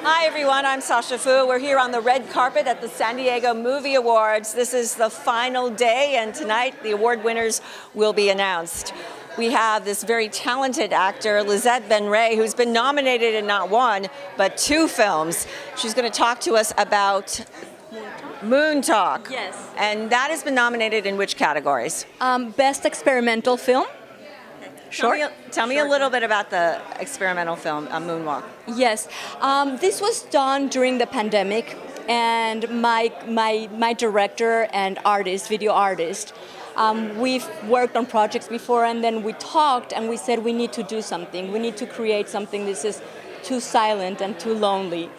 Hi everyone, I'm Sasha Foo. We're here on the red carpet at the San Diego Movie Awards. This is the final day and tonight the award winners will be announced. We have this very talented actor, Lizet Benrey, who's been nominated in not one, but 2 films. She's going to talk to us about Moontalk. Yes. And that has been nominated in which categories? Best experimental film. Tell me a little bit about the experimental film, Moonwalk. Yes. This was done during the pandemic, and my director and artist, video artist, we've worked on projects before, and then we talked and we said we need to do something. We need to create something. This is too silent and too lonely.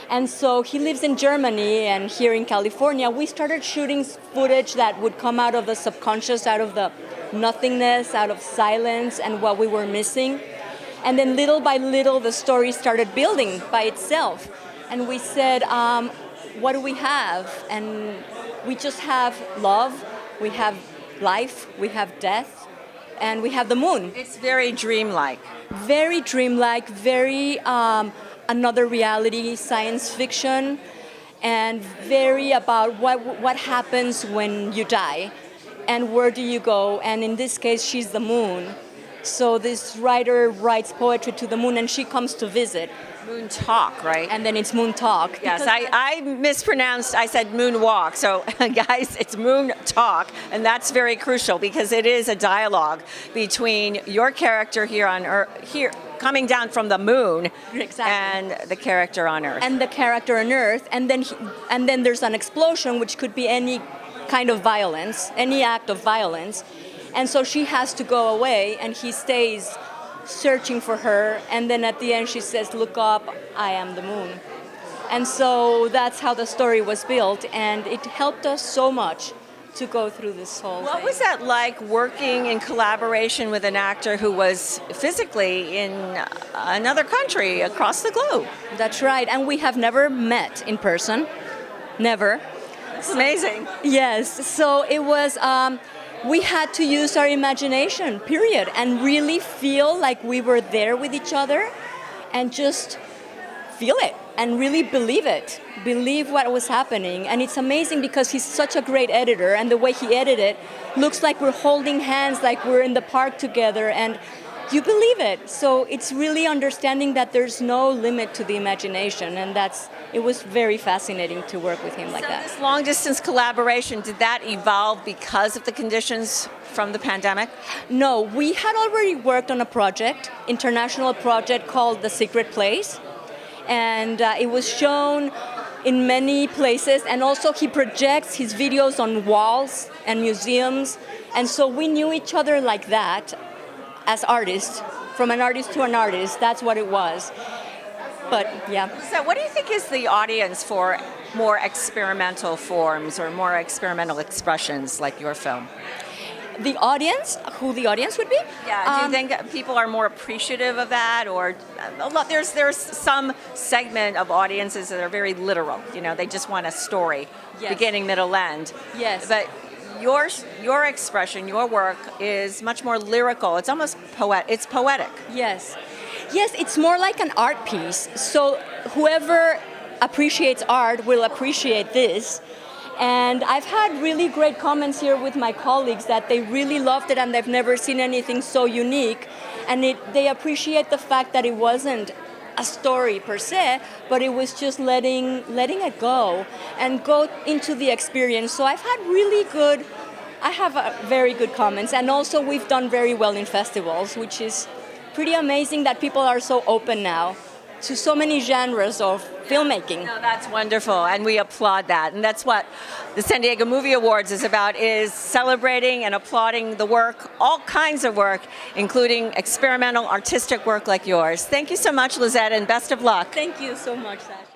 And so he lives in Germany, and here in California, we started shooting footage that would come out of the subconscious, out of the nothingness, out of silence and what we were missing. And then little by little, the story started building by itself. And we said, what do we have? And we just have love, we have life, we have death, and we have the moon. It's very dreamlike. Very dreamlike, very another reality, science fiction, and very about what happens when you die and where do you go. And in this case, she's the moon. So this writer writes poetry to the moon and she comes to visit. Moontalk, right? And then it's Moontalk. Yes, I mispronounced, I said moonwalk. So guys, it's Moontalk, and that's very crucial because it is a dialogue between your character here on Earth, here coming down from the moon, Exactly. and the character on Earth. And the character on Earth, and then there's an explosion, which could be any kind of violence, any act of violence. And so she has to go away, and he stays searching for her, and then at the end she says, "Look up, I am the moon." And so that's how the story was built, and it helped us so much to go through this whole What thing. was that like working in collaboration with an actor who was physically in another country across the globe? That's right, and we have never met in person, never. It's amazing. Yes, so it was, we had to use our imagination, period, and really feel like we were there with each other and just feel it and really believe it, believe what was happening. And it's amazing because he's such a great editor, and the way he edited looks like we're holding hands, like we're in the park together, and you believe it. So it's really understanding that there's no limit to the imagination, and it was very fascinating to work with him like that. This long distance collaboration, did that evolve because of the conditions from the pandemic? No, we had already worked on a project, international project called The Secret Place, and it was shown in many places, and also he projects his videos on walls and museums, and so we knew each other like that as artists, from an artist to an artist. That's what it was. But yeah. So what do you think is the audience for more experimental forms or more experimental expressions like your film? The audience, who the audience would be? Yeah, do you think that people are more appreciative of that, or there's some segment of audiences that are very literal, they just want a story, Yes. beginning, middle, end. Yes. But your expression, your work is much more lyrical. It's almost it's poetic. Yes. Yes, it's more like an art piece. So whoever appreciates art will appreciate this. And I've had really great comments here with my colleagues that they really loved it and they've never seen anything so unique. And they appreciate the fact that it wasn't a story per se, but it was just letting it go and go into the experience. So I have very good comments. And also we've done very well in festivals, which is pretty amazing that people are so open now to so many genres of filmmaking. No, that's wonderful, and we applaud that. And that's what the San Diego Movie Awards is about, is celebrating and applauding the work, all kinds of work, including experimental, artistic work like yours. Thank you so much, Lizet, and best of luck. Thank you so much, Sasha.